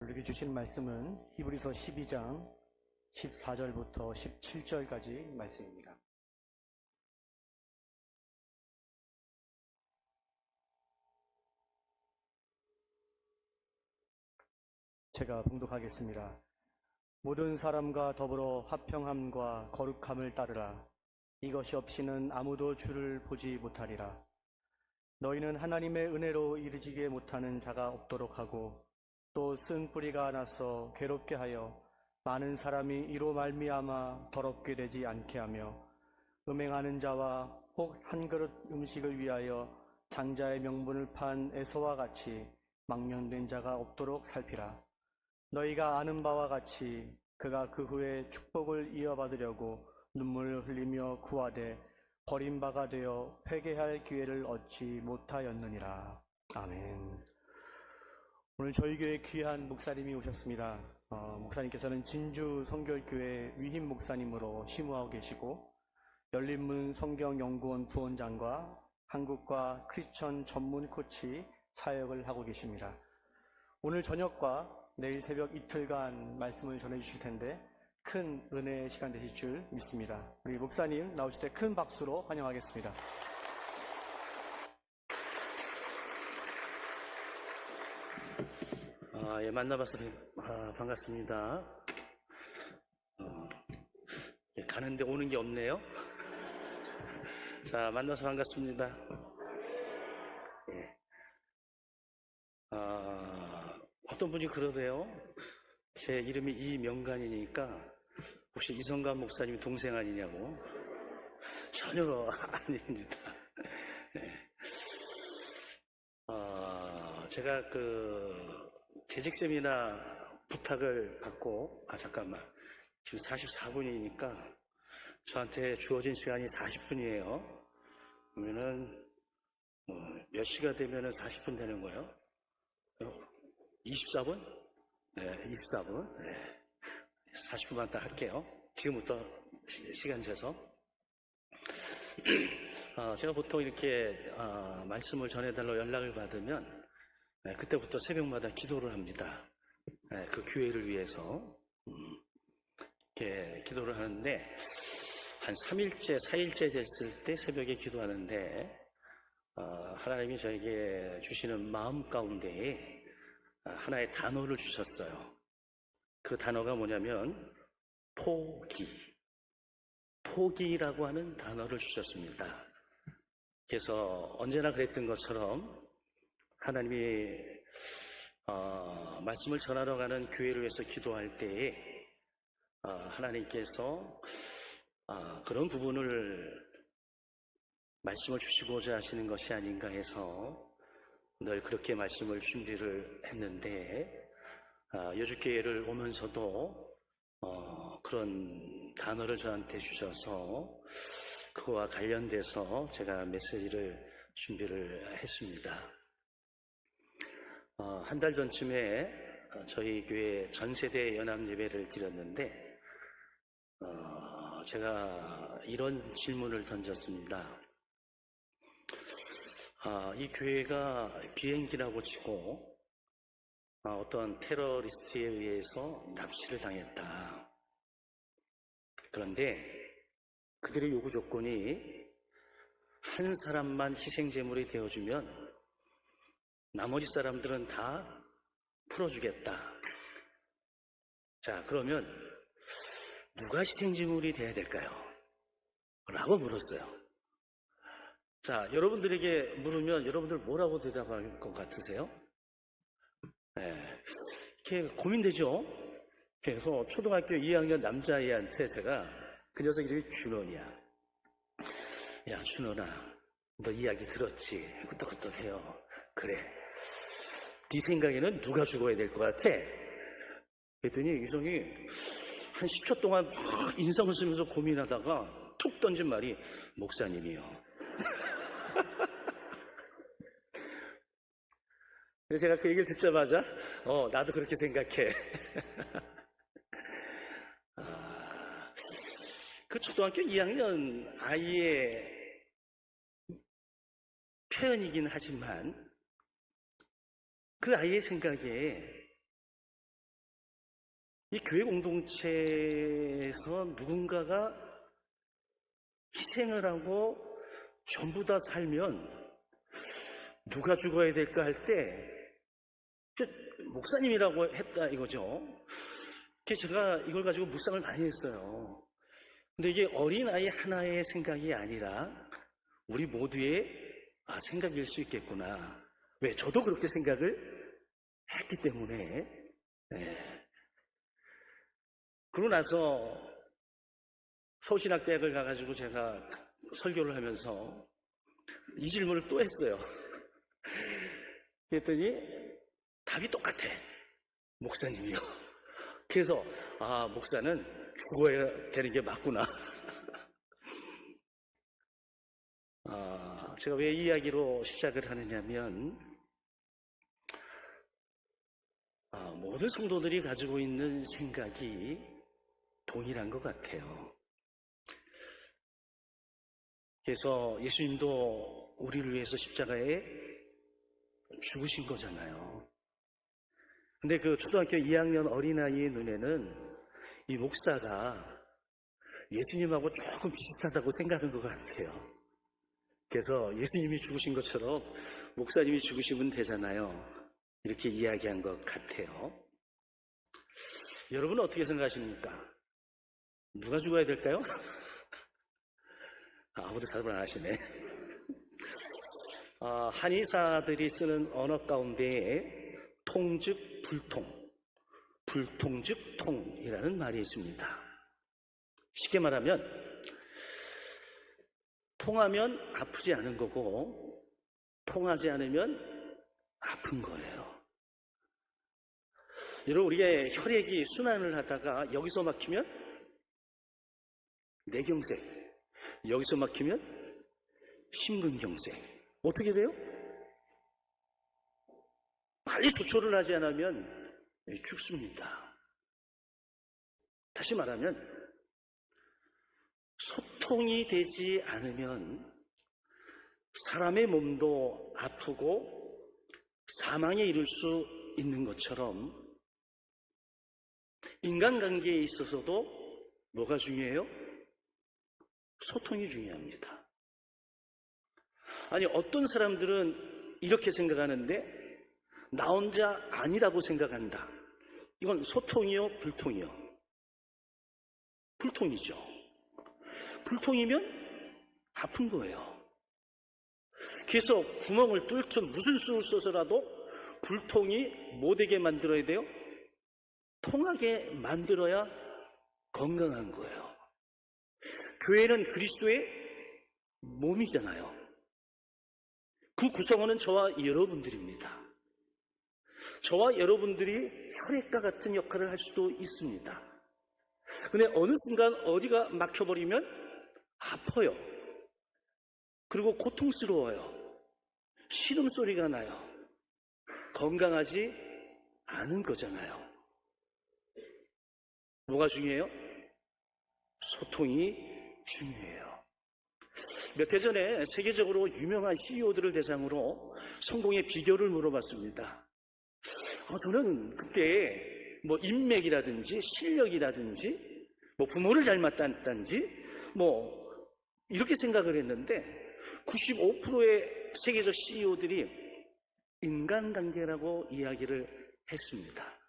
우리에게 주신 말씀은 히브리서 12장 14절부터 17절까지 말씀입니다. 제가 봉독하겠습니다. 모든 사람과 더불어 화평함과 거룩함을 따르라. 이것이 없이는 아무도 주를 보지 못하리라. 너희는 하나님의 은혜로 이르지게 못하는 자가 없도록 하고 또 쓴 뿌리가 나서 괴롭게 하여 많은 사람이 이로 말미암아 더럽게 되지 않게 하며 음행하는 자와 혹 한 그릇 음식을 위하여 장자의 명분을 판 에서와 같이 망령된 자가 없도록 살피라. 너희가 아는 바와 같이 그가 그 후에 축복을 이어받으려고 눈물을 흘리며 구하되 버림바가 되어 회개할 기회를 얻지 못하였느니라. 아멘. 오늘 저희 교회 귀한 목사님이 오셨습니다. 목사님께서는 진주 성결교회 위임 목사님으로 심우하고 계시고 열린문 성경연구원 부원장과 한국과 크리스천 전문 코치 사역을 하고 계십니다. 오늘 저녁과 내일 새벽 이틀간 말씀을 전해주실 텐데 큰 은혜의 시간 되실 줄 믿습니다. 우리 목사님 나오실 때 큰 박수로 환영하겠습니다. 예, 만나봐서 반갑습니다. 가는데 오는 게 없네요. 자, 만나서 반갑습니다. 예. 어떤 분이 그러대요. 제 이름이 이명간이니까 혹시 이성간 목사님이 동생 아니냐고. 전혀 아닙니다. 예. 제가 재직 세미나 부탁을 받고, 잠깐만. 지금 44분이니까 저한테 주어진 시간이 40분이에요. 그러면은, 몇 시가 되면은 40분 되는 거예요? 24분? 네, 24분. 네. 40분만 딱 할게요. 지금부터 시간 재서. 제가 보통 이렇게, 말씀을 전해달라고 연락을 받으면, 네, 그때부터 새벽마다 기도를 합니다. 네, 그 교회를 위해서 이렇게 기도를 하는데 한 3일째, 4일째 됐을 때 새벽에 기도하는데 하나님이 저에게 주시는 마음 가운데에 하나의 단어를 주셨어요. 그 단어가 뭐냐면 포기라고 하는 단어를 주셨습니다. 그래서 언제나 그랬던 것처럼 하나님이 말씀을 전하러 가는 교회를 위해서 기도할 때에 하나님께서 그런 부분을 말씀을 주시고자 하시는 것이 아닌가 해서 늘 그렇게 말씀을 준비를 했는데 여주교회를 오면서도 그런 단어를 저한테 주셔서 그거와 관련돼서 제가 메시지를 준비를 했습니다. 한 달 전쯤에 저희 교회 전세대 연합 예배를 드렸는데 제가 이런 질문을 던졌습니다. 이 교회가 비행기라고 치고 어떤 테러리스트에 의해서 납치를 당했다. 그런데 그들의 요구 조건이 한 사람만 희생제물이 되어주면 나머지 사람들은 다 풀어주겠다. 자, 그러면 누가 희생제물이 돼야 될까요? 라고 물었어요. 자, 여러분들에게 물으면 여러분들 뭐라고 대답할 것 같으세요? 네, 이렇게 고민되죠? 그래서 초등학교 2학년 남자아이한테 제가 그 녀석 이름이 준원이야. 야, 준원아, 너 이야기 들었지? 끄떡끄떡해요. 그래. 네 생각에는 누가 죽어야 될 것 같아? 그랬더니 이성이 한 10초 동안 막 인상을 쓰면서 고민하다가 툭 던진 말이 목사님이요. 그래서 제가 그 얘기를 듣자마자 나도 그렇게 생각해. 그 초등학교 2학년 아이의 표현이긴 하지만 그 아이의 생각에 이 교회 공동체에서 누군가가 희생을 하고 전부 다 살면 누가 죽어야 될까 할 때 목사님이라고 했다 이거죠. 그래서 제가 이걸 가지고 묵상을 많이 했어요. 근데 이게 어린아이 하나의 생각이 아니라 우리 모두의 생각일 수 있겠구나. 왜? 저도 그렇게 생각을 했기 때문에. 네. 그러고 나서 서울신학대학을 가가지고 제가 설교를 하면서 이 질문을 또 했어요. 그랬더니 답이 똑같아. 목사님이요. 그래서 목사는 죽어야 되는 게 맞구나. 제가 왜 이 이야기로 시작을 하느냐면 모든 성도들이 가지고 있는 생각이 동일한 것 같아요. 그래서 예수님도 우리를 위해서 십자가에 죽으신 거잖아요. 근데 그 초등학교 2학년 어린아이의 눈에는 이 목사가 예수님하고 조금 비슷하다고 생각한 것 같아요. 그래서 예수님이 죽으신 것처럼 목사님이 죽으시면 되잖아요. 이렇게 이야기한 것 같아요. 여러분은 어떻게 생각하십니까? 누가 죽어야 될까요? 아무도 대답을 안 하시네. 한의사들이 쓰는 언어 가운데 통 즉 불통, 불통 즉 통이라는 말이 있습니다. 쉽게 말하면 통하면 아프지 않은 거고 통하지 않으면 아픈 거예요. 여러분, 우리가 혈액이 순환을 하다가 여기서 막히면 뇌경색, 여기서 막히면 심근경색. 어떻게 돼요? 빨리 조처를 하지 않으면 죽습니다. 다시 말하면 소통이 되지 않으면 사람의 몸도 아프고 사망에 이를 수 있는 것처럼 인간관계에 있어서도 뭐가 중요해요? 소통이 중요합니다. 아니, 어떤 사람들은 이렇게 생각하는데 나 혼자 아니라고 생각한다. 이건 소통이요, 불통이요? 불통이죠. 불통이면 아픈 거예요. 그래서 구멍을 뚫든 무슨 수를 써서라도 불통이 못되게 만들어야 돼요? 통하게 만들어야 건강한 거예요. 교회는 그리스도의 몸이잖아요. 그 구성원은 저와 여러분들입니다. 저와 여러분들이 혈액과 같은 역할을 할 수도 있습니다. 근데 어느 순간 어디가 막혀버리면 아파요. 그리고 고통스러워요. 시름소리가 나요. 건강하지 않은 거잖아요. 뭐가 중요해요? 소통이 중요해요. 몇 해 전에 세계적으로 유명한 CEO들을 대상으로 성공의 비결을 물어봤습니다. 저는 그때 인맥이라든지 실력이라든지 부모를 잘 만났다든지 이렇게 생각을 했는데 95%의 세계적 CEO들이 인간관계라고 이야기를 했습니다.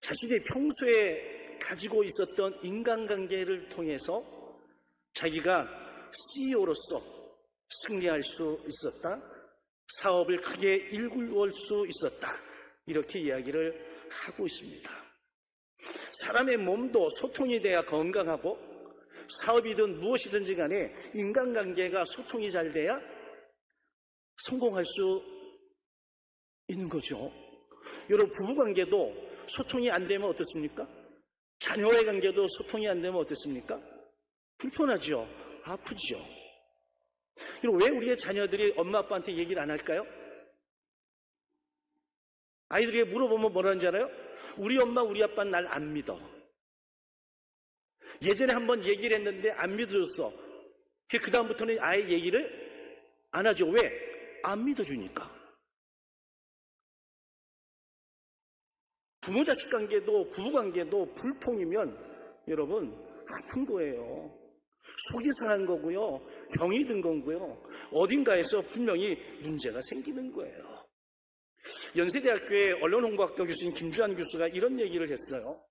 자신이 평소에 가지고 있었던 인간관계를 통해서 자기가 CEO로서 승리할 수 있었다. 사업을 크게 일구할 수 있었다. 이렇게 이야기를 하고 있습니다. 사람의 몸도 소통이 돼야 건강하고 사업이든 무엇이든지 간에 인간관계가 소통이 잘 돼야 성공할 수 있는 거죠. 여러분, 부부관계도 소통이 안 되면 어떻습니까? 자녀와의 관계도 소통이 안 되면 어떻습니까? 불편하죠. 아프죠. 왜 우리의 자녀들이 엄마 아빠한테 얘기를 안 할까요? 아이들에게 물어보면 뭐라는지 알아요? 우리 엄마 우리 아빠는 날 안 믿어. 예전에 한번 얘기를 했는데 안 믿어줬어. 그 다음부터는 아예 얘기를 안 하죠. 왜? 안 믿어주니까. 부모 자식 관계도 부부 관계도 불통이면 여러분 아픈 거예요. 속이 상한 거고요. 병이 든 거고요. 어딘가에서 분명히 문제가 생기는 거예요. 연세대학교의 언론홍보학과 교수인 김주한 교수가 이런 얘기를 했어요.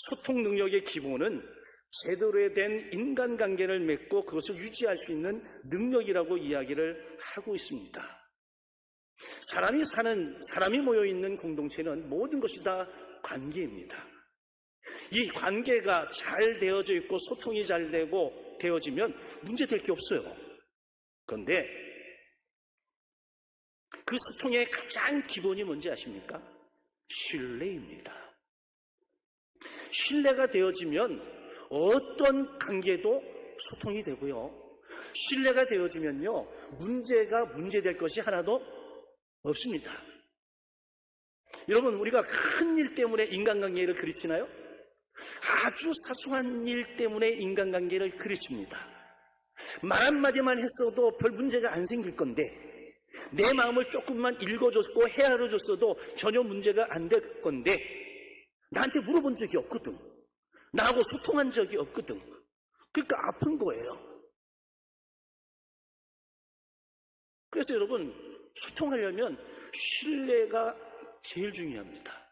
소통 능력의 기본은 제대로 된 인간관계를 맺고 그것을 유지할 수 있는 능력이라고 이야기를 하고 있습니다. 사람이 모여있는 공동체는 모든 것이 다 관계입니다. 이 관계가 잘 되어져 있고 소통이 잘 되고 되어지면 문제될 게 없어요. 그런데 그 소통의 가장 기본이 뭔지 아십니까? 신뢰입니다. 신뢰가 되어지면 어떤 관계도 소통이 되고요. 신뢰가 되어지면요, 문제될 것이 하나도 없습니다. 여러분, 우리가 큰 일 때문에 인간관계를 그르치나요? 아주 사소한 일 때문에 인간관계를 그르칩니다. 말 한마디만 했어도 별 문제가 안 생길 건데, 내 마음을 조금만 읽어줬고 헤아려줬어도 전혀 문제가 안 될 건데, 나한테 물어본 적이 없거든. 나하고 소통한 적이 없거든. 그러니까 아픈 거예요. 그래서 여러분, 소통하려면 신뢰가 제일 중요합니다.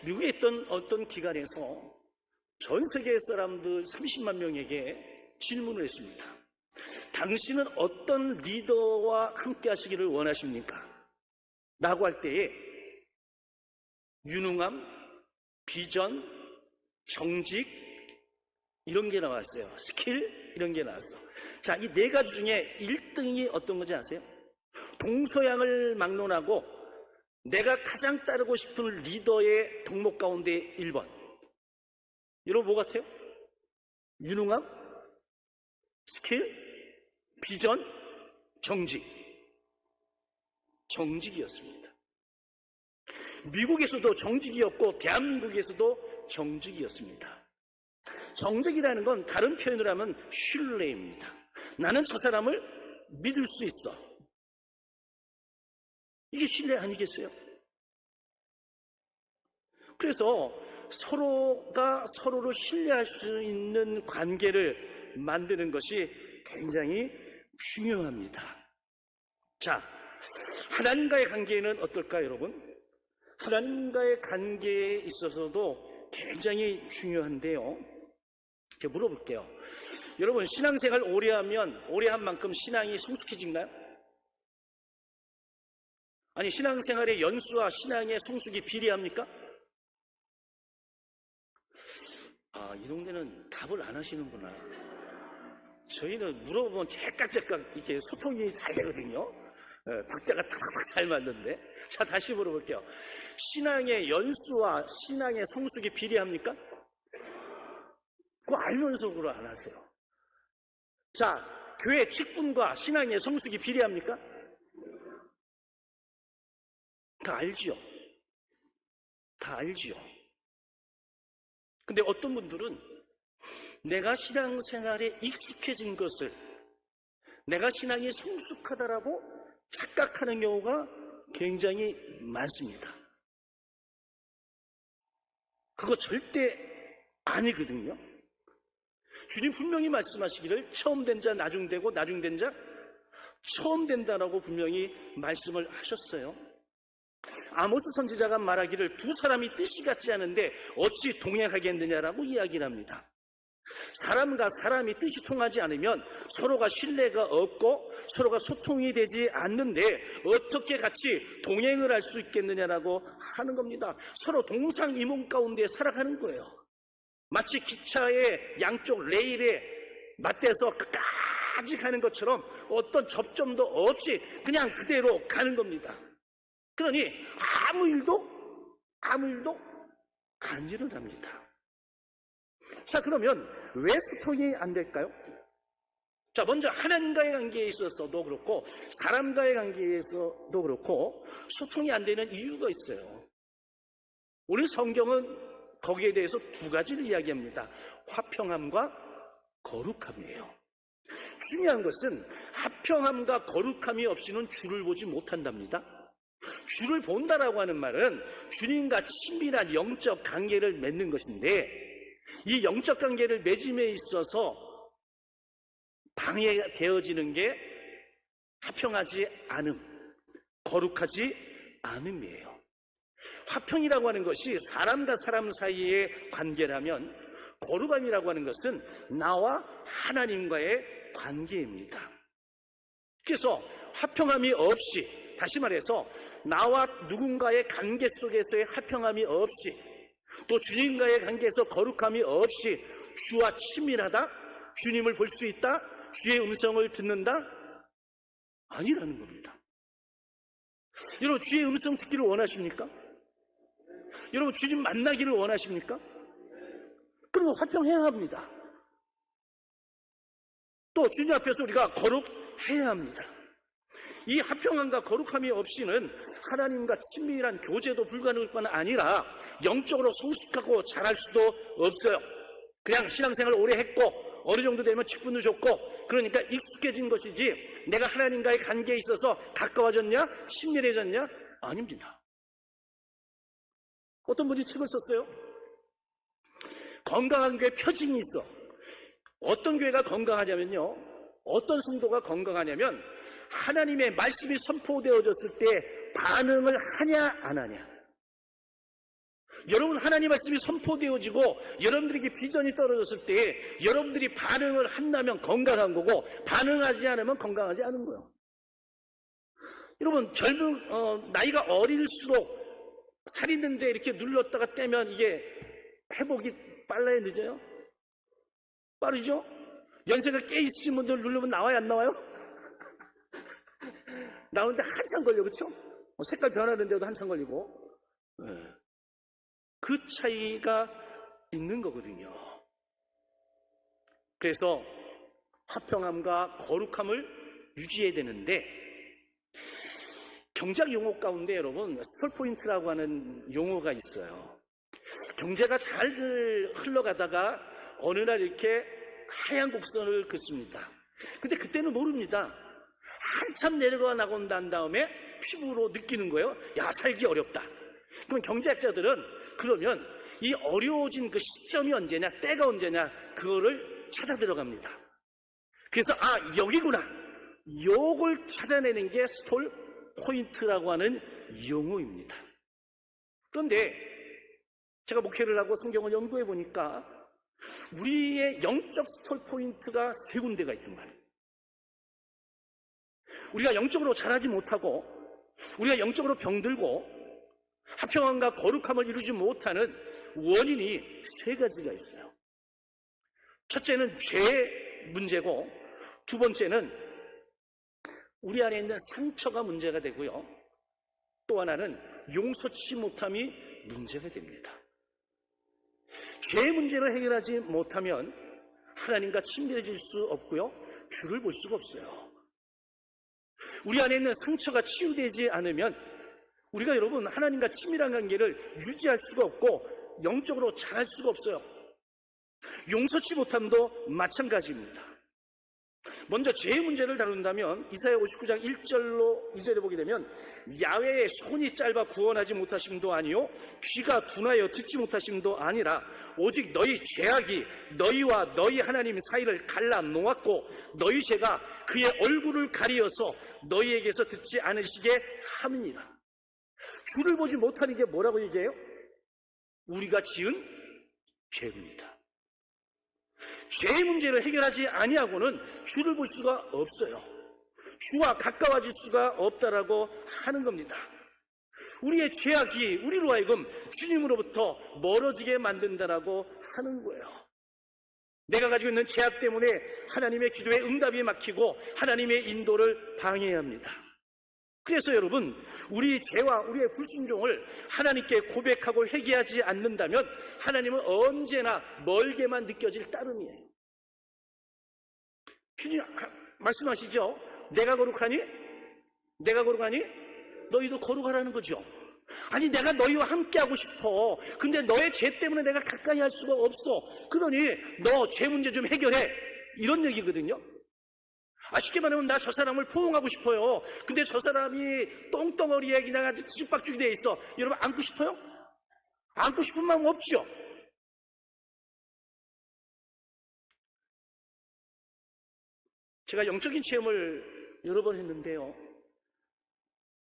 미국에 있던 어떤 기관에서 전 세계 사람들 30만 명에게 질문을 했습니다. 당신은 어떤 리더와 함께 하시기를 원하십니까? 라고 할 때에 유능함, 비전, 정직 이런 게 나왔어요. 스킬 이런 게 나왔어. 자, 이 네 가지 중에 1등이 어떤 건지 아세요? 동서양을 막론하고 내가 가장 따르고 싶은 리더의 덕목 가운데 1번. 여러분 뭐 같아요? 유능함, 스킬, 비전, 정직. 정직이었습니다. 미국에서도 정직이었고 대한민국에서도 정직이었습니다. 정직이라는 건 다른 표현을 하면 신뢰입니다. 나는 저 사람을 믿을 수 있어. 이게 신뢰 아니겠어요? 그래서 서로가 서로를 신뢰할 수 있는 관계를 만드는 것이 굉장히 중요합니다. 자, 하나님과의 관계는 어떨까요, 여러분? 하나님과의 관계에 있어서도 굉장히 중요한데요. 이렇게 물어볼게요. 여러분, 신앙생활 오래 한 만큼 신앙이 성숙해진가요? 아니, 신앙생활의 연수와 신앙의 성숙이 비례합니까? 아, 이 동네는 답을 안 하시는구나. 저희는 물어보면 제깍제깍 이렇게 소통이 잘 되거든요. 박자가 탁탁탁 잘 맞는데. 자, 다시 물어볼게요. 신앙의 연수와 신앙의 성숙이 비례합니까? 그거 알면서 그걸 안 하세요. 자, 교회 직분과 신앙의 성숙이 비례합니까? 다 알지요. 다 알지요. 근데 어떤 분들은 내가 신앙생활에 익숙해진 것을 내가 신앙이 성숙하다라고 착각하는 경우가 굉장히 많습니다. 그거 절대 아니거든요. 주님 분명히 말씀하시기를 처음 된 자 나중 되고 나중 된 자 처음 된다라고 분명히 말씀을 하셨어요. 아모스 선지자가 말하기를 두 사람이 뜻이 같지 않은데 어찌 동행하겠느냐라고 이야기를 합니다. 사람과 사람이 뜻이 통하지 않으면 서로가 신뢰가 없고 서로가 소통이 되지 않는데 어떻게 같이 동행을 할 수 있겠느냐라고 하는 겁니다. 서로 동상이몽 가운데 살아가는 거예요. 마치 기차의 양쪽 레일에 맞대서 끝까지 가는 것처럼 어떤 접점도 없이 그냥 그대로 가는 겁니다. 그러니 아무 일도 안 일어납니다. 자, 그러면 왜 소통이 안 될까요? 자, 먼저 하나님과의 관계에 있어서도 그렇고 사람과의 관계에서도 그렇고 소통이 안 되는 이유가 있어요. 오늘 성경은 거기에 대해서 두 가지를 이야기합니다. 화평함과 거룩함이에요. 중요한 것은 화평함과 거룩함이 없이는 주를 보지 못한답니다. 주를 본다라고 하는 말은 주님과 친밀한 영적 관계를 맺는 것인데, 이 영적 관계를 맺음에 있어서 방해되어지는 게 화평하지 않음, 거룩하지 않음이에요. 화평이라고 하는 것이 사람과 사람 사이의 관계라면, 거룩함이라고 하는 것은 나와 하나님과의 관계입니다. 그래서 화평함이 없이, 다시 말해서 나와 누군가의 관계 속에서의 화평함이 없이, 또 주님과의 관계에서 거룩함이 없이 주와 친밀하다, 주님을 볼 수 있다, 주의 음성을 듣는다? 아니라는 겁니다. 여러분, 주의 음성 듣기를 원하십니까? 여러분, 주님 만나기를 원하십니까? 그러면 화평해야 합니다. 또 주님 앞에서 우리가 거룩해야 합니다. 이 화평함과 거룩함이 없이는 하나님과 친밀한 교제도 불가능할 뿐 아니라 영적으로 성숙하고 잘할 수도 없어요. 그냥 신앙생활 오래 했고 어느 정도 되면 직분도 좋고 그러니까 익숙해진 것이지, 내가 하나님과의 관계에 있어서 가까워졌냐, 친밀해졌냐? 아닙니다. 어떤 분이 책을 썼어요. 건강한 교회 표징이 있어. 어떤 교회가 건강하냐면요, 어떤 성도가 건강하냐면 하나님의 말씀이 선포되어졌을 때 반응을 하냐 안 하냐. 여러분, 하나님 말씀이 선포되어지고 여러분들에게 비전이 떨어졌을 때 여러분들이 반응을 한다면 건강한 거고, 반응하지 않으면 건강하지 않은 거예요. 여러분, 나이가 어릴수록 살 있는데 이렇게 눌렀다가 떼면 이게 회복이 빨라요, 늦어요? 빠르죠? 연세가 꽤 있으신 분들 누르면 나와요, 안 나와요? 나오는데 한참 걸려, 그렇죠? 색깔 변하는데도 한참 걸리고. 그 차이가 있는 거거든요. 그래서 화평함과 거룩함을 유지해야 되는데, 경제학 용어 가운데 여러분 스톨 포인트라고 하는 용어가 있어요. 경제가 잘 흘러가다가 어느 날 이렇게 하얀 곡선을 긋습니다. 근데 그때는 모릅니다. 한참 내려가 나온 다음에 피부로 느끼는 거예요. 야, 살기 어렵다. 그럼 경제학자들은 그러면 이 어려워진 그 시점이 언제냐, 때가 언제냐, 그거를 찾아 들어갑니다. 그래서 여기구나, 요걸 찾아내는 게 스톨 포인트라고 하는 용어입니다. 그런데 제가 목회를 하고 성경을 연구해 보니까 우리의 영적 스톨 포인트가 세 군데가 있단 말이에요. 우리가 영적으로 잘하지 못하고, 우리가 영적으로 병들고 화평함과 거룩함을 이루지 못하는 원인이 세 가지가 있어요. 첫째는 죄 문제고, 두 번째는 우리 안에 있는 상처가 문제가 되고요, 또 하나는 용서치 못함이 문제가 됩니다. 죄 문제를 해결하지 못하면 하나님과 친밀해질 수 없고요, 주를 볼 수가 없어요. 우리 안에 있는 상처가 치유되지 않으면 우리가 여러분 하나님과 친밀한 관계를 유지할 수가 없고 영적으로 잘할 수가 없어요. 용서치 못함도 마찬가지입니다. 먼저 죄의 문제를 다룬다면 이사야 59장 1절로 2절에 보게 되면, 야훼의 손이 짧아 구원하지 못하심도 아니요 귀가 둔하여 듣지 못하심도 아니라 오직 너희 죄악이 너희와 너희 하나님 사이를 갈라 놓았고 너희 죄가 그의 얼굴을 가리어서 너희에게서 듣지 않으시게 함이니라. 주를 보지 못하는 게 뭐라고 얘기해요? 우리가 지은 죄입니다. 죄의 문제를 해결하지 아니하고는 주를 볼 수가 없어요. 주와 가까워질 수가 없다라고 하는 겁니다. 우리의 죄악이 우리로 하여금 주님으로부터 멀어지게 만든다라고 하는 거예요. 내가 가지고 있는 죄악 때문에 하나님의 기도에 응답이 막히고 하나님의 인도를 방해해야 합니다. 그래서 여러분, 우리 죄와 우리의 불순종을 하나님께 고백하고 회개하지 않는다면 하나님은 언제나 멀게만 느껴질 따름이에요. 주님 말씀하시죠. 내가 거룩하니? 내가 거룩하니? 너희도 거룩하라는 거죠. 아니, 내가 너희와 함께하고 싶어. 근데 너의 죄 때문에 내가 가까이 할 수가 없어. 그러니 너 죄 문제 좀 해결해. 이런 얘기거든요. 쉽게 말하면 나 저 사람을 포옹하고 싶어요. 근데 저 사람이 똥덩어리에 그냥 아주 뒤죽박죽이 돼 있어. 여러분 안고 싶어요? 안고 싶은 마음 없죠? 제가 영적인 체험을 여러 번 했는데요.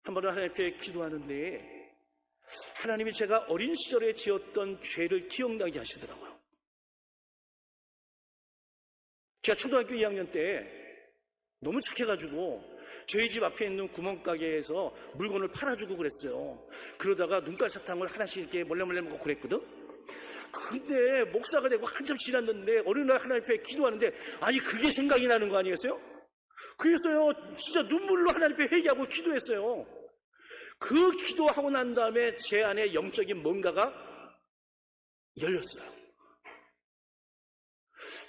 한 번은 하나님 앞에 기도하는데 하나님이 제가 어린 시절에 지었던 죄를 기억나게 하시더라고요. 제가 초등학교 2학년 때 너무 착해가지고 저희 집 앞에 있는 구멍가게에서 물건을 팔아주고 그랬어요. 그러다가 눈깔 사탕을 하나씩 이렇게 몰래 먹고 그랬거든. 근데 목사가 되고 한참 지났는데 어느 날 하나님 앞에 기도하는데 아니 그게 생각이 나는 거 아니겠어요? 그래서요 진짜 눈물로 하나님 앞에 회개하고 기도했어요. 그 기도하고 난 다음에 제 안에 영적인 뭔가가 열렸어요.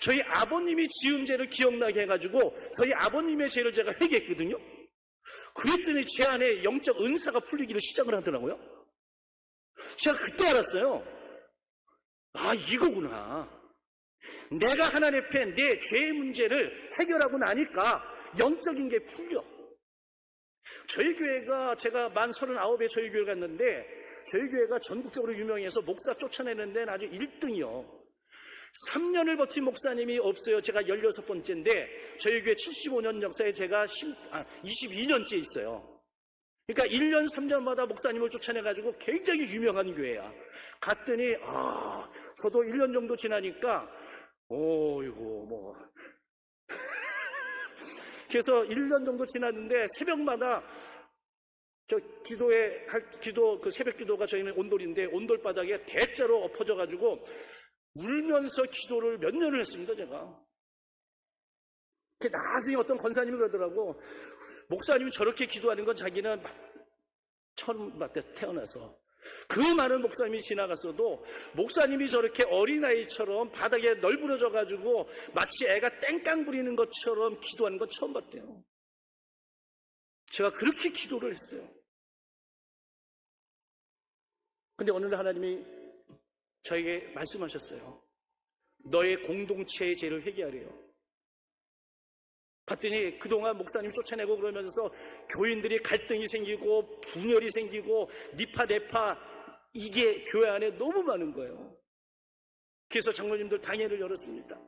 저희 아버님이 지은 죄를 기억나게 해가지고 저희 아버님의 죄를 제가 회개했거든요. 그랬더니 제 안에 영적 은사가 풀리기를 시작을 하더라고요. 제가 그때 알았어요. 아, 이거구나. 내가 하나님 앞에 내 죄의 문제를 해결하고 나니까 영적인 게 풀려. 저희 교회가 제가 만 39에 저희 교회 갔는데 저희 교회가 전국적으로 유명해서 목사 쫓아내는 데는 아주 1등이요. 3년을 버틴 목사님이 없어요. 제가 16번째인데 저희 교회 75년 역사에 제가 22년째 있어요. 그러니까 1년 3년마다 목사님을 쫓아내가지고 굉장히 유명한 교회야. 갔더니 저도 1년 정도 지나니까 이거 뭐 그래서 1년 정도 지났는데 새벽마다 저 그 새벽 기도가 저희는 온돌인데 온돌 바닥에 대자로 엎어져가지고 울면서 기도를 몇 년을 했습니다, 제가. 나중에 어떤 권사님이 그러더라고. 목사님이 저렇게 기도하는 건 자기는 처음 태어나서. 그 많은 목사님이 지나갔어도 목사님이 저렇게 어린아이처럼 바닥에 널브러져가지고 마치 애가 땡깡 부리는 것처럼 기도하는 건 처음 봤대요. 제가 그렇게 기도를 했어요. 근데 어느 날 하나님이 저에게 말씀하셨어요. 너의 공동체의 죄를 회개하래요. 봤더니 그동안 목사님 쫓아내고 그러면서 교인들이 갈등이 생기고 분열이 생기고 니파 내파 이게 교회 안에 너무 많은 거예요. 그래서 장로님들 당회를 열었습니다.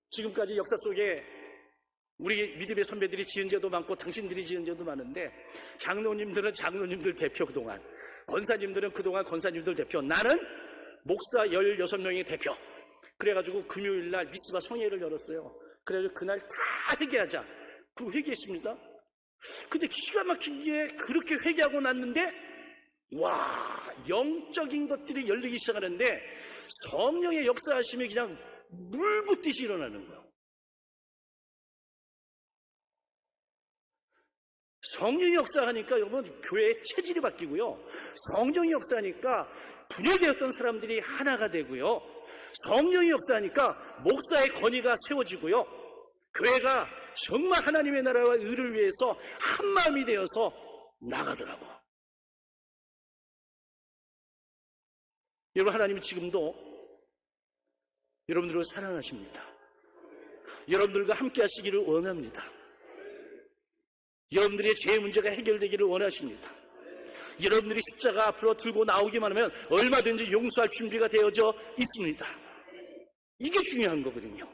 지금까지 역사 속에 우리 믿음의 선배들이 지은 죄도 많고 당신들이 지은 죄도 많은데 장로님들은 장로님들 대표 그동안, 권사님들은 그동안 권사님들 대표, 나는 목사 16명의 대표. 그래가지고 금요일날 미스바 성회를 열었어요. 그래가지고 그날 다 회개하자. 그 회개했습니다. 근데 기가 막히게 그렇게 회개하고 났는데 와, 영적인 것들이 열리기 시작하는데 성령의 역사하심이 그냥 물 붓듯이 일어나는 거예요. 성령이 역사하니까 여러분 교회의 체질이 바뀌고요. 성령이 역사하니까 분열되었던 사람들이 하나가 되고요. 성령이 역사하니까 목사의 권위가 세워지고요. 교회가 정말 하나님의 나라와 의를 위해서 한 마음이 되어서 나가더라고. 여러분, 하나님은 지금도 여러분들을 사랑하십니다. 여러분들과 함께 하시기를 원합니다. 여러분들의 죄의 문제가 해결되기를 원하십니다. 여러분들이 십자가 앞으로 들고 나오기만 하면 얼마든지 용서할 준비가 되어져 있습니다. 이게 중요한 거거든요.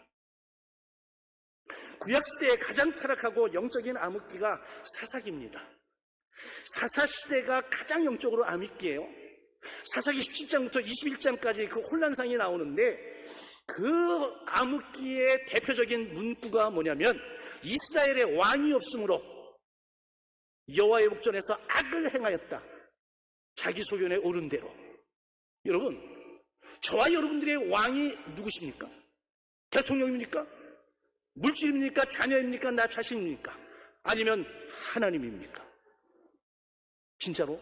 구약시대에 가장 타락하고 영적인 암흑기가 사사기입니다. 사사시대가 가장 영적으로 암흑기예요. 사사기 17장부터 21장까지 그 혼란상이 나오는데 그 암흑기의 대표적인 문구가 뭐냐면 이스라엘의 왕이 없으므로 여호와의 목전에서 악을 행하였다. 자기 소견에 오른 대로. 여러분, 저와 여러분들의 왕이 누구십니까? 대통령입니까? 물질입니까? 자녀입니까? 나 자신입니까? 아니면 하나님입니까? 진짜로?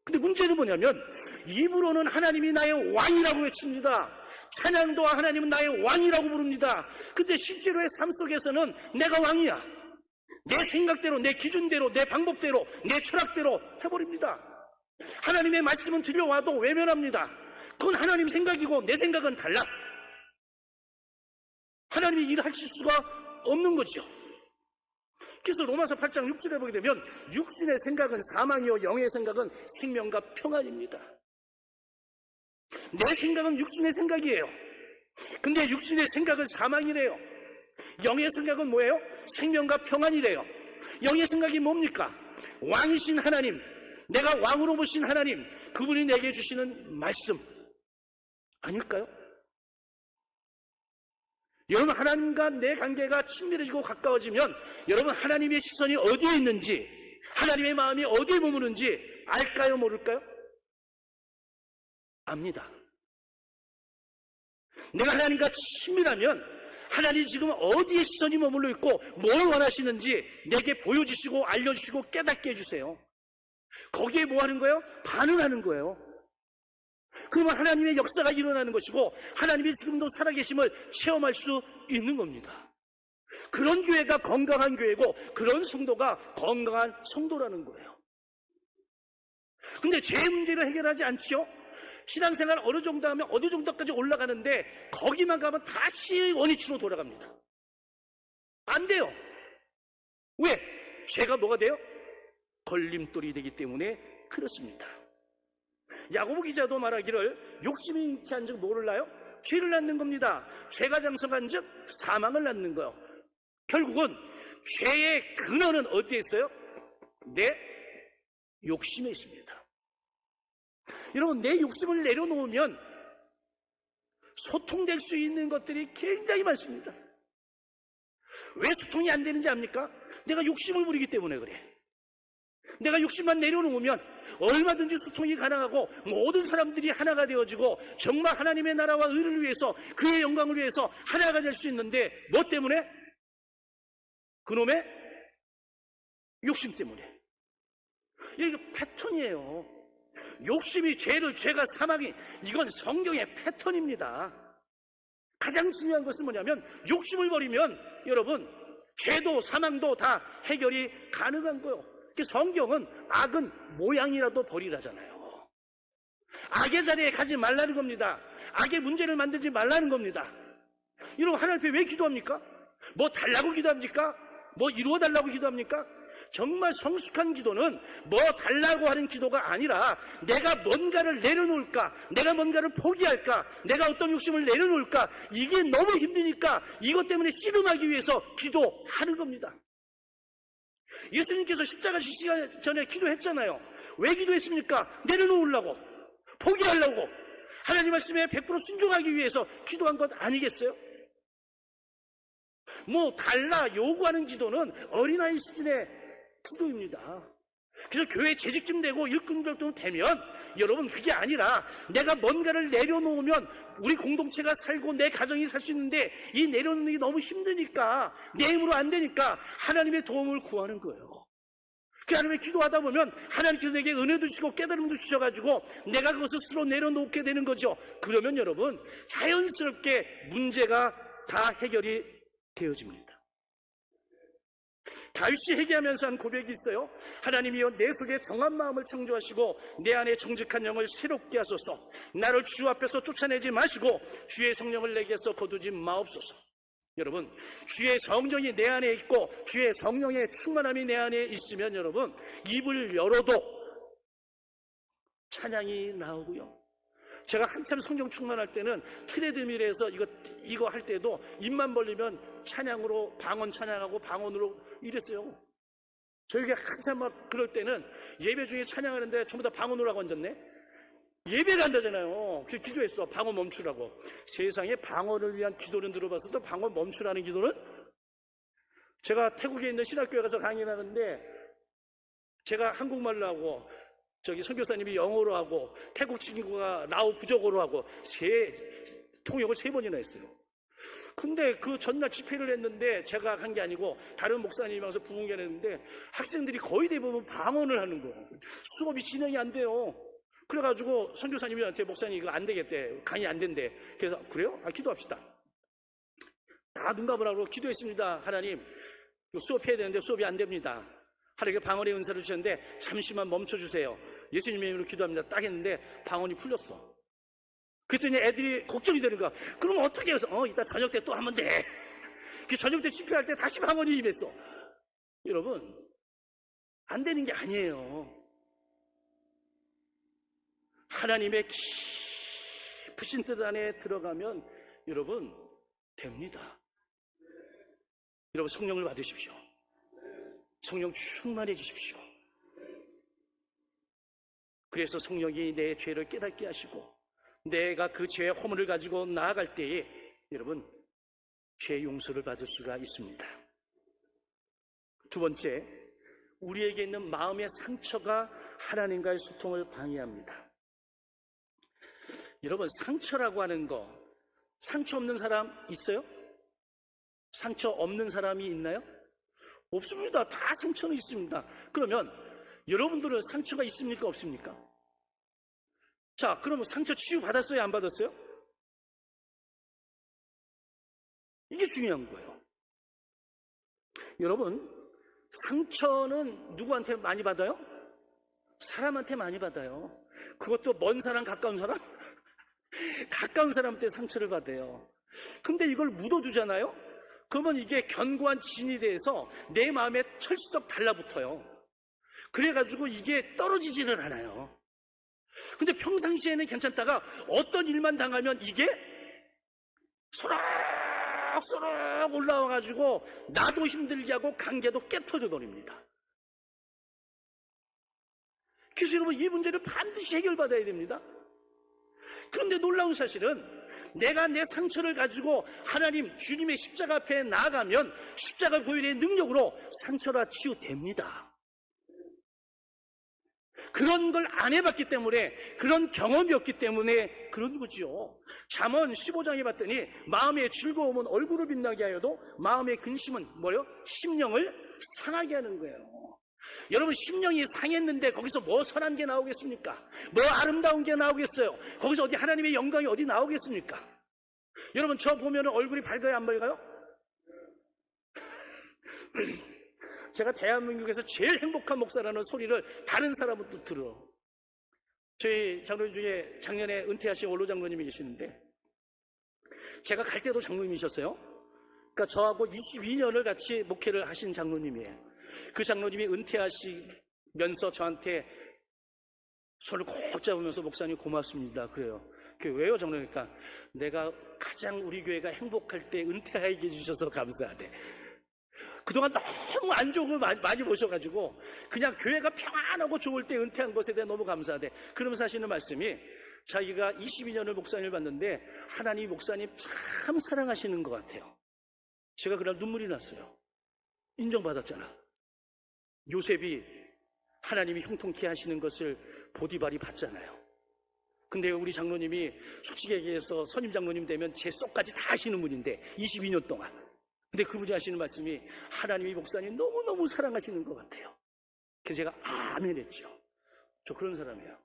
근데 문제는 뭐냐면 입으로는 하나님이 나의 왕이라고 외칩니다. 찬양도 하나님은 나의 왕이라고 부릅니다. 근데 실제로의 삶 속에서는 내가 왕이야. 내 생각대로, 내 기준대로, 내 방법대로, 내 철학대로 해버립니다. 하나님의 말씀은 들려와도 외면합니다. 그건 하나님 생각이고 내 생각은 달라. 하나님이 일하실 수가 없는 거죠. 그래서 로마서 8장 6절에 보게 되면 육신의 생각은 사망이요 영의 생각은 생명과 평안입니다. 내 생각은 육신의 생각이에요. 근데 육신의 생각은 사망이래요. 영의 생각은 뭐예요? 생명과 평안이래요. 영의 생각이 뭡니까? 왕이신 하나님, 내가 왕으로 보신 하나님, 그분이 내게 주시는 말씀 아닐까요? 여러분, 하나님과 내 관계가 친밀해지고 가까워지면 여러분 하나님의 시선이 어디에 있는지, 하나님의 마음이 어디에 머무는지 알까요, 모를까요? 압니다. 내가 하나님과 친밀하면 하나님이 지금 어디에 시선이 머물러 있고 뭘 원하시는지 내게 보여주시고 알려주시고 깨닫게 해주세요. 거기에 뭐 하는 거예요? 반응하는 거예요. 그러면 하나님의 역사가 일어나는 것이고 하나님이 지금도 살아계심을 체험할 수 있는 겁니다. 그런 교회가 건강한 교회고 그런 성도가 건강한 성도라는 거예요. 근데 죄 문제를 해결하지 않지요? 신앙생활 어느 정도 하면 어느 정도까지 올라가는데 거기만 가면 다시 원위치로 돌아갑니다. 안 돼요. 왜? 죄가 뭐가 돼요? 걸림돌이 되기 때문에 그렇습니다. 야고보 기자도 말하기를 욕심이 잉태한 즉 뭐를 낳아요? 죄를 낳는 겁니다. 죄가 장성한 즉 사망을 낳는 거예요. 결국은 죄의 근원은 어디에 있어요? 내 욕심에 있습니다. 여러분, 내 욕심을 내려놓으면 소통될 수 있는 것들이 굉장히 많습니다. 왜 소통이 안 되는지 압니까? 내가 욕심을 부리기 때문에 그래. 내가 욕심만 내려놓으면 얼마든지 소통이 가능하고 모든 사람들이 하나가 되어지고 정말 하나님의 나라와 의를 위해서 그의 영광을 위해서 하나가 될 수 있는데 뭐 때문에? 그놈의 욕심 때문에. 이게 패턴이에요. 욕심이 죄가 사망이, 이건 성경의 패턴입니다. 가장 중요한 것은 뭐냐면 욕심을 버리면 여러분 죄도 사망도 다 해결이 가능한 거예요. 성경은 악은 모양이라도 버리라잖아요. 악의 자리에 가지 말라는 겁니다. 악의 문제를 만들지 말라는 겁니다. 여러분, 하나님 앞에 왜 기도합니까? 뭐 달라고 기도합니까? 뭐 이루어 달라고 기도합니까? 정말 성숙한 기도는 뭐 달라고 하는 기도가 아니라 내가 뭔가를 내려놓을까, 내가 뭔가를 포기할까, 내가 어떤 욕심을 내려놓을까, 이게 너무 힘드니까 이것 때문에 씨름하기 위해서 기도하는 겁니다. 예수님께서 십자가 지시기 전에 기도했잖아요. 왜 기도했습니까? 내려놓으려고, 포기하려고, 하나님 말씀에 100% 순종하기 위해서 기도한 것 아니겠어요? 뭐 달라 요구하는 기도는 어린아이 수준의 기도입니다. 그래서 교회 재직좀 되고 일꾼들도 되면 여러분 그게 아니라 내가 뭔가를 내려놓으면 우리 공동체가 살고 내 가정이 살 수 있는데 이 내려놓는 게 너무 힘드니까 내 힘으로 안 되니까 하나님의 도움을 구하는 거예요. 그 하나님의 기도하다 보면 하나님께서 내게 은혜도 주시고 깨달음도 주셔가지고 내가 그것을 스스로 내려놓게 되는 거죠. 그러면 여러분 자연스럽게 문제가 다 해결이 되어집니다. 다윗이 회개하면서 한 고백이 있어요. 하나님이여 내 속에 정한 마음을 창조하시고 내 안에 정직한 영을 새롭게 하소서. 나를 주 앞에서 쫓아내지 마시고 주의 성령을 내게서 거두지 마옵소서. 여러분, 주의 성령이 내 안에 있고 주의 성령의 충만함이 내 안에 있으면 여러분 입을 열어도 찬양이 나오고요. 제가 한참 성령 충만할 때는 트레드밀에서 이거 할 때도 입만 벌리면 찬양으로 방언 찬양하고 방언으로 이랬어요. 저에게 한참 막 그럴 때는 예배 중에 찬양하는데 전부 다 방언으로 하고 앉았네. 예배가 안 되잖아요. 그래서 기도했어. 방언 멈추라고. 세상에 방언을 위한 기도는 들어봤어도 방언 멈추라는 기도는? 제가 태국에 있는 신학교에 가서 강의를 하는데 제가 한국말로 하고 저기 선교사님이 영어로 하고 태국 친구가 라오 부족어로 하고 통역을 3번이나 했어요. 근데 그 전날 집회를 했는데 제가 간 게 아니고 다른 목사님이 와서 부흥회를 했는데 학생들이 거의 대부분 방언을 하는 거예요. 수업이 진행이 안 돼요. 그래가지고 선교사님이 저한테 목사님 이거 안 되겠대. 강의 안 된대. 그래서 그래요? 기도합시다. 다 눈 감으라고 기도했습니다. 하나님 수업해야 되는데 수업이 안 됩니다. 하나님께 방언의 은사를 주셨는데 잠시만 멈춰주세요. 예수님의 이름으로 기도합니다. 딱 했는데 방언이 풀렸어. 그랬더니 애들이 걱정이 되는 거야. 그럼 어떻게 해서 이따 저녁 때 또 하면 돼. 그 저녁 때 집회할 때 다시 방언이 임했어. 여러분, 안 되는 게 아니에요. 하나님의 깊으신 뜻 안에 들어가면 여러분 됩니다. 여러분 성령을 받으십시오. 성령 충만해지십시오. 그래서 성령이 내 죄를 깨닫게 하시고 내가 그 죄의 허물을 가지고 나아갈 때에 여러분 죄 용서를 받을 수가 있습니다. 두 번째, 우리에게 있는 마음의 상처가 하나님과의 소통을 방해합니다. 여러분, 상처라고 하는 거, 상처 없는 사람 있어요? 상처 없는 사람이 있나요? 없습니다. 다 상처는 있습니다. 그러면 여러분들은 상처가 있습니까? 없습니까? 자, 그러면 상처 치유 받았어요? 안 받았어요? 이게 중요한 거예요. 여러분, 상처는 누구한테 많이 받아요? 사람한테 많이 받아요. 그것도 먼 사람, 가까운 사람? 가까운 사람한테 상처를 받아요. 근데 이걸 묻어두잖아요? 그러면 이게 견고한 진이 돼서 내 마음에 철썩 달라붙어요. 그래가지고 이게 떨어지지를 않아요. 근데 평상시에는 괜찮다가 어떤 일만 당하면 이게 소락소락 올라와가지고 나도 힘들게 하고 관계도 깨터져 버립니다. 그래서 여러분 이 문제를 반드시 해결받아야 됩니다. 그런데 놀라운 사실은 내가 내 상처를 가지고 하나님 주님의 십자가 앞에 나아가면 십자가 보혈의 능력으로 상처가 치유됩니다. 그런 걸 안 해봤기 때문에 그런 경험이 없기 때문에 그런 거죠. 잠언 15장에 봤더니 마음의 즐거움은 얼굴을 빛나게 하여도 마음의 근심은 뭐요? 심령을 상하게 하는 거예요. 여러분 심령이 상했는데 거기서 뭐 선한 게 나오겠습니까? 뭐 아름다운 게 나오겠어요? 거기서 어디 하나님의 영광이 어디 나오겠습니까? 여러분 저 보면 얼굴이 밝아요? 안 밝아요? 제가 대한민국에서 제일 행복한 목사라는 소리를 다른 사람은 또 들어. 저희 장로님 중에 작년에 은퇴하신 원로 장로님이 계시는데 제가 갈 때도 장로님이셨어요. 그러니까 저하고 22년을 같이 목회를 하신 장로님이에요. 그 장로님이 은퇴하시면서 저한테 손을 꼭 잡으면서 목사님 고맙습니다. 그래요. 왜요 장로님? 그러니까 내가 가장 우리 교회가 행복할 때 은퇴하게 해주셔서 감사하대. 그동안 너무 안 좋은 걸 많이 보셔가지고 그냥 교회가 평안하고 좋을 때 은퇴한 것에 대해 너무 감사하대. 그러면서 하시는 말씀이 자기가 22년을 목사님을 봤는데 하나님 목사님 참 사랑하시는 것 같아요. 제가 그날 눈물이 났어요. 인정받았잖아. 요셉이 하나님이 형통케 하시는 것을 보디발이 봤잖아요. 근데 우리 장로님이 솔직히 얘기해서 선임 장로님 되면 제 속까지 다 하시는 분인데 22년 동안. 근데 그분이 하시는 말씀이 하나님이 목사님 너무너무 사랑하시는 것 같아요. 그래서 제가 아멘 했죠. 저 그런 사람이에요.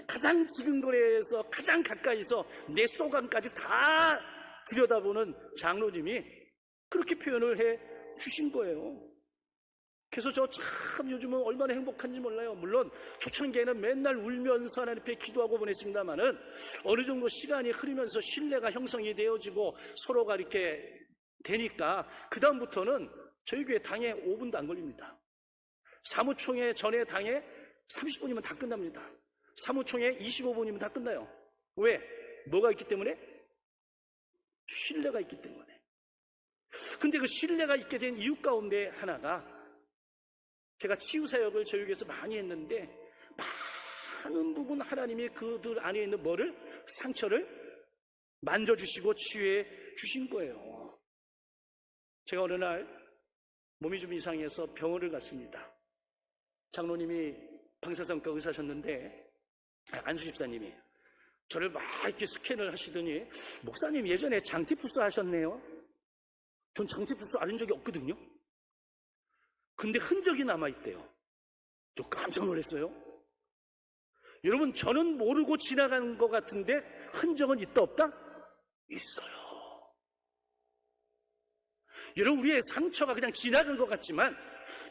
가장 지근거리에서 가장 가까이서 내 소감까지 다 들여다보는 장로님이 그렇게 표현을 해 주신 거예요. 그래서 저 참 요즘은 얼마나 행복한지 몰라요. 물론 초창기에는 맨날 울면서 하나님 앞에 기도하고 보냈습니다만은 어느 정도 시간이 흐르면서 신뢰가 형성이 되어지고 서로가 이렇게 되니까 그 다음부터는 저희 교회 당에 5분도 안 걸립니다. 사무총회 전에 당에 30분이면 다 끝납니다. 사무총회 25분이면 다 끝나요. 왜? 뭐가 있기 때문에? 신뢰가 있기 때문에. 근데 그 신뢰가 있게 된 이유 가운데 하나가 제가 치유사역을 저희 교회에서 많이 했는데 많은 부분 하나님이 그들 안에 있는 뭐를? 상처를 만져주시고 치유해 주신 거예요. 제가 어느 날 몸이 좀 이상해서 병원을 갔습니다. 장로님이 방사선과 의사셨는데 안수 집사님이 저를 막 이렇게 스캔을 하시더니 목사님 예전에 장티푸스 하셨네요. 전 장티푸스 앓은 적이 없거든요. 근데 흔적이 남아있대요. 저 깜짝 놀랐어요. 여러분 저는 모르고 지나간 것 같은데 흔적은 있다 없다? 있어요. 여러분 우리의 상처가 그냥 지나간 것 같지만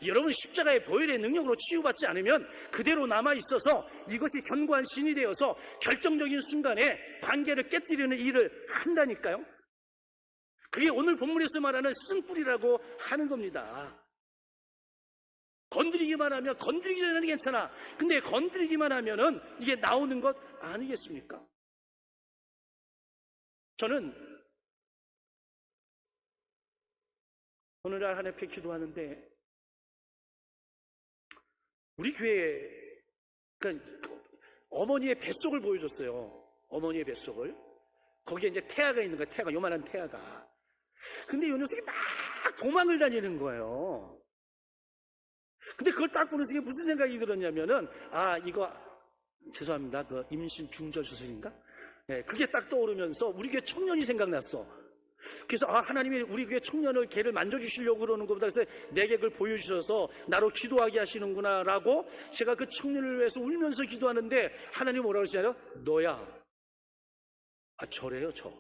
여러분 십자가의 보혈의 능력으로 치유받지 않으면 그대로 남아있어서 이것이 견고한 신이 되어서 결정적인 순간에 관계를 깨뜨리는 일을 한다니까요. 그게 오늘 본문에서 말하는 쓴뿌리라고 하는 겁니다. 건드리기만 하면, 건드리기 전에는 괜찮아. 근데 건드리기만 하면은 이게 나오는 것 아니겠습니까? 저는 오늘날 하나님께 기도하는데, 우리 교회, 그러니까 어머니의 뱃속을 보여줬어요. 어머니의 뱃속을. 거기에 이제 태아가 있는 거야. 태아가, 요만한 태아가. 근데 요 녀석이 막 도망을 다니는 거예요. 근데 그걸 딱 보면서 이게 무슨 생각이 들었냐면은, 이거, 죄송합니다. 그 임신 중절 수술인가? 네, 그게 딱 떠오르면서 우리 교회 청년이 생각났어. 그래서 하나님이 우리 교회 청년을 걔를 만져주시려고 그러는 것보다 그래서 내게 그걸 보여주셔서 나로 기도하게 하시는구나 라고 제가 그 청년을 위해서 울면서 기도하는데 하나님이 뭐라고 하시냐면 너야. 저래요, 저.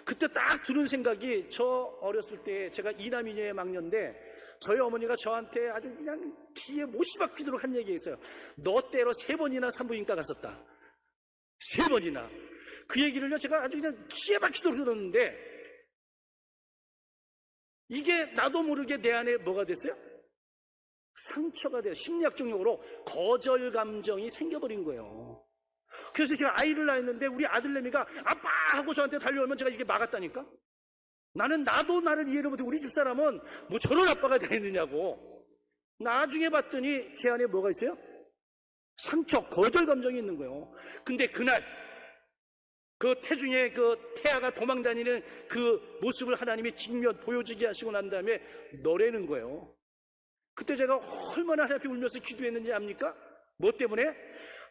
그때 딱 드는 생각이, 저 어렸을 때 제가 이남이녀의 막년인데 저희 어머니가 저한테 아주 그냥 귀에 못이 박히도록 한 얘기가 있어요. 너 때로 3번이나 산부인과 갔었다. 3번이나. 그 얘기를요 제가 아주 그냥 귀에 박히도록 들었는데, 이게 나도 모르게 내 안에 뭐가 됐어요? 상처가 돼요. 심리학적 용어로 거절 감정이 생겨버린 거예요. 그래서 제가 아이를 낳았는데 우리 아들내미가 아빠 하고 저한테 달려오면 제가 이게 막았다니까. 나도 나를 이해를 못해. 우리 집사람은 뭐 저런 아빠가 다 있느냐고. 나중에 봤더니 제 안에 뭐가 있어요? 상처, 거절 감정이 있는 거예요. 근데 그날 그 태중에 그 태아가 도망다니는 그 모습을 하나님이 직면 보여주게 하시고 난 다음에 너라는 거예요. 그때 제가 얼마나 하나님 앞에 울면서 기도했는지 압니까? 뭐 때문에?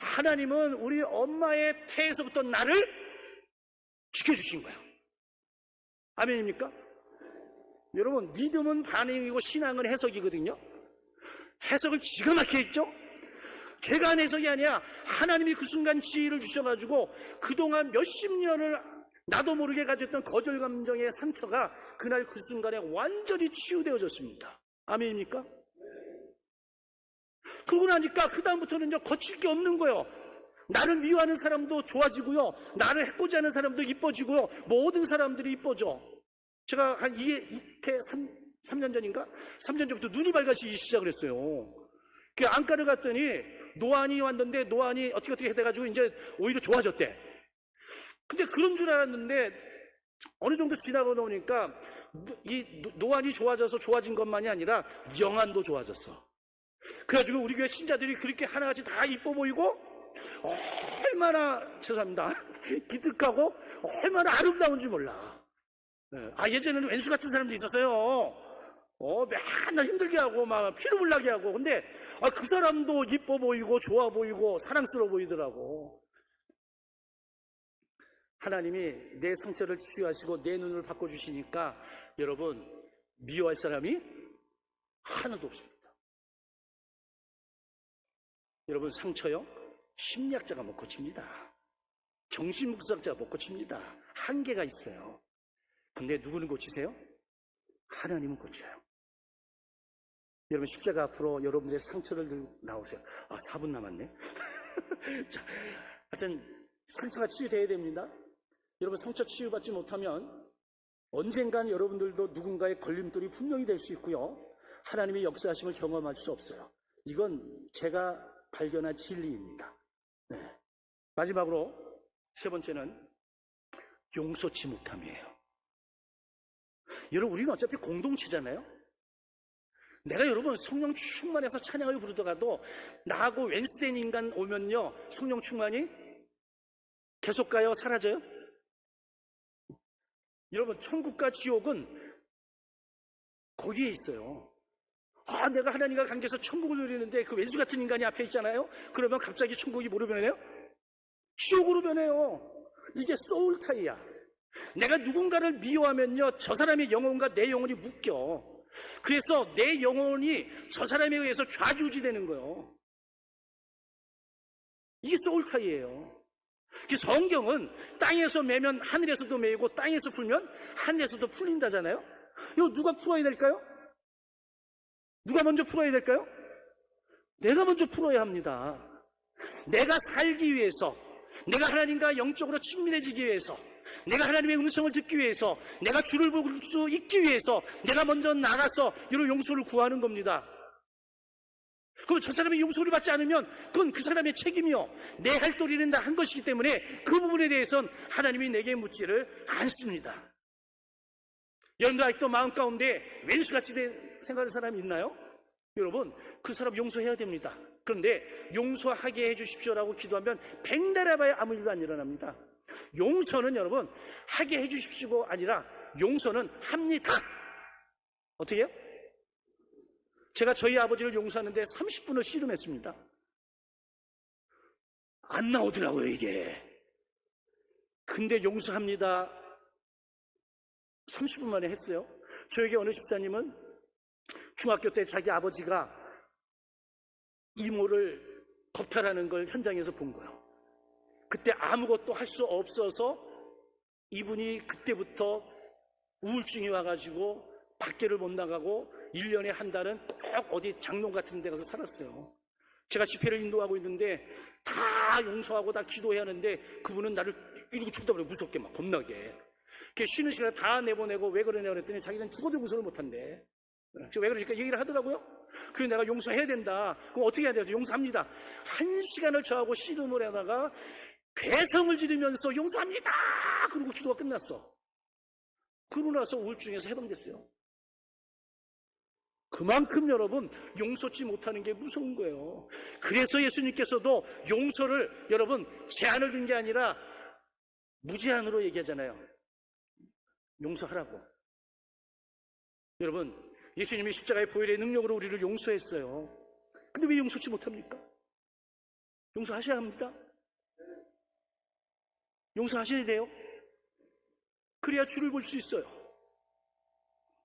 하나님은 우리 엄마의 태에서부터 나를 지켜주신 거예요. 아멘입니까? 여러분, 믿음은 반응이고 신앙은 해석이거든요. 해석을 기가 막히게 했죠? 제가 한 해석이 아니야. 하나님이 그 순간 지혜를 주셔가지고 그동안 몇십 년을 나도 모르게 가졌던 거절 감정의 상처가 그날 그 순간에 완전히 치유되어졌습니다. 아멘입니까? 그러고 나니까 그 다음부터는 이제 거칠 게 없는 거예요. 나를 미워하는 사람도 좋아지고요. 나를 해코지 하는 사람도 이뻐지고요. 모든 사람들이 이뻐져. 제가 한 3년 전인가? 3년 전부터 눈이 밝아지기 시작을 했어요. 그 안과를 갔더니 노안이 왔는데 노안이 어떻게 해가지고 이제 오히려 좋아졌대. 근데 그런 줄 알았는데 어느 정도 지나고 나오니까 이 노안이 좋아진 것만이 아니라 영안도 좋아졌어. 그래가지고 우리 교회 신자들이 그렇게 하나같이 다 이뻐 보이고 얼마나, 죄송합니다, 기특하고 얼마나 아름다운지 몰라. 예전에는 왼수 같은 사람도 있었어요. 맨날 힘들게 하고 막 피눈물나게 하고. 근데 그 사람도 이뻐 보이고 좋아 보이고 사랑스러워 보이더라고. 하나님이 내 상처를 치유하시고 내 눈을 바꿔주시니까 여러분, 미워할 사람이 하나도 없습니다. 여러분, 상처요, 심리학자가 못 고칩니다. 정신분석자가 못 고칩니다. 한계가 있어요. 근데 누구는 고치세요? 하나님은 고쳐요. 여러분, 십자가 앞으로 여러분들의 상처를 들고 나오세요. 4분 남았네. 자, 하여튼 상처가 치유돼야 됩니다. 여러분, 상처 치유받지 못하면 언젠간 여러분들도 누군가의 걸림돌이 분명히 될 수 있고요. 하나님의 역사하심을 경험할 수 없어요. 이건 제가 발견한 진리입니다. 네. 마지막으로 세 번째는 용서치 못함이에요. 여러분, 우리는 어차피 공동체잖아요. 내가 여러분 성령 충만해서 찬양을 부르다가도 나하고 웬스된 인간 오면요, 성령 충만이 계속 가요? 사라져요? 여러분, 천국과 지옥은 거기에 있어요. 내가 하나님과 관계해서 천국을 누리는데 그 왼수 같은 인간이 앞에 있잖아요. 그러면 갑자기 천국이 뭐로 변해요? 지옥으로 변해요. 이게 소울타이야. 내가 누군가를 미워하면요, 저 사람의 영혼과 내 영혼이 묶여. 그래서 내 영혼이 저 사람에 의해서 좌지우지 되는 거예요. 이게 소울타이예요. 성경은 땅에서 매면 하늘에서도 매이고 땅에서 풀면 하늘에서도 풀린다잖아요. 이거 누가 풀어야 될까요? 누가 먼저 풀어야 될까요? 내가 먼저 풀어야 합니다. 내가 살기 위해서, 내가 하나님과 영적으로 친밀해지기 위해서, 내가 하나님의 음성을 듣기 위해서, 내가 주를 볼 수 있기 위해서 내가 먼저 나가서 이런 용서를 구하는 겁니다. 그럼 저 사람이 용서를 받지 않으면 그건 그 사람의 책임이요, 내 할 도리는 다 한 것이기 때문에 그 부분에 대해서는 하나님이 내게 묻지를 않습니다. 여러분들 아직도 마음 가운데 왼수같이 생각하는 사람이 있나요? 여러분, 그 사람 용서해야 됩니다. 그런데 용서하게 해주십시오라고 기도하면 백날해봐야 아무 일도 안 일어납니다. 용서는 여러분 하게 해주십시오가 아니라 용서는 합니다. 어떻게 해요? 제가 저희 아버지를 용서하는데 30분을 씨름했습니다. 안 나오더라고요, 이게. 근데 용서합니다 30분 만에 했어요. 저에게 어느 집사님은 중학교 때 자기 아버지가 이모를 겁탈하는 걸 현장에서 본 거예요. 그때 아무것도 할 수 없어서 이분이 그때부터 우울증이 와가지고 밖에를 못 나가고 1년에 한 달은 꼭 어디 장롱 같은 데 가서 살았어요. 제가 집회를 인도하고 있는데 다 용서하고 다 기도해야 하는데 그분은 나를 이러고 쳐다보고 무섭게 막 겁나게. 쉬는 시간에 다 내보내고 왜 그러냐고 그랬더니 자기는 죽어도 용서를 못한대. 왜 그러니까 얘기를 하더라고요. 그래서 내가 용서해야 된다. 그럼 어떻게 해야 돼요? 용서합니다. 1시간을 저하고 씨름을 하다가 괴성을 지르면서 용서합니다. 그리고 기도가 끝났어. 그러고 나서 우울증에서 해방됐어요. 그만큼 여러분 용서치 못하는 게 무서운 거예요. 그래서 예수님께서도 용서를 여러분 제한을 둔 게 아니라 무제한으로 얘기하잖아요. 용서하라고. 여러분, 예수님이 십자가의 보혈의 능력으로 우리를 용서했어요. 근데 왜 용서치 못합니까? 용서하셔야 합니다. 용서하셔야 돼요. 그래야 주를 볼 수 있어요.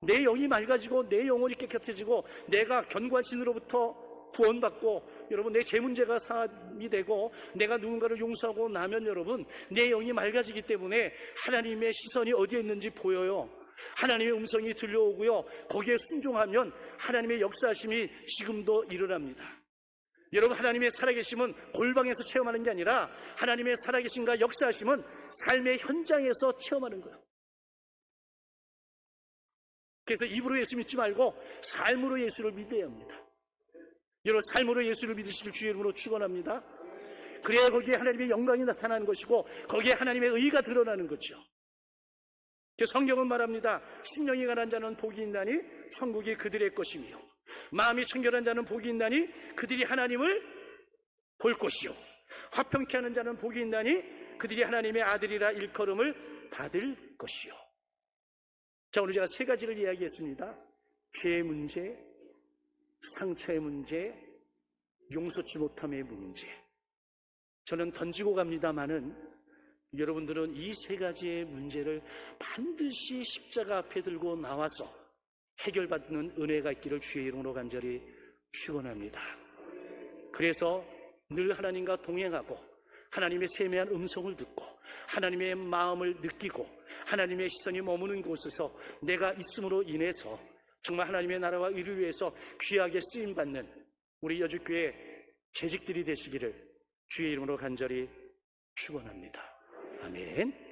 내 영이 맑아지고 내 영혼이 깨끗해지고 내가 견고한 신으로부터 구원받고 여러분 내 죄 문제가 사함이 되고 내가 누군가를 용서하고 나면 여러분 내 영이 맑아지기 때문에 하나님의 시선이 어디에 있는지 보여요. 하나님의 음성이 들려오고요. 거기에 순종하면 하나님의 역사하심이 지금도 일어납니다. 여러분, 하나님의 살아계심은 골방에서 체험하는 게 아니라 하나님의 살아계심과 역사하심은 삶의 현장에서 체험하는 거예요. 그래서 입으로 예수 믿지 말고 삶으로 예수를 믿어야 합니다. 여러분, 삶으로 예수를 믿으시길 주의 이름으로 축원합니다. 그래야 거기에 하나님의 영광이 나타나는 것이고 거기에 하나님의 의가 드러나는 거죠. 성경은 말합니다. 심령이 가난 자는 복이 있나니 천국이 그들의 것이며 마음이 청결한 자는 복이 있나니 그들이 하나님을 볼 것이요 화평케 하는 자는 복이 있나니 그들이 하나님의 아들이라 일컬음을 받을 것이요. 자, 오늘 제가 세 가지를 이야기했습니다. 죄의 문제, 상처의 문제, 용서치 못함의 문제. 저는 던지고 갑니다마는 여러분들은 이 세 가지의 문제를 반드시 십자가 앞에 들고 나와서 해결받는 은혜가 있기를 주의 이름으로 간절히 축원합니다. 그래서 늘 하나님과 동행하고 하나님의 세미한 음성을 듣고 하나님의 마음을 느끼고 하나님의 시선이 머무는 곳에서 내가 있음으로 인해서 정말 하나님의 나라와 의를 위해서 귀하게 쓰임받는 우리 여주교회 재직들이 되시기를 주의 이름으로 간절히 축원합니다. 아멘.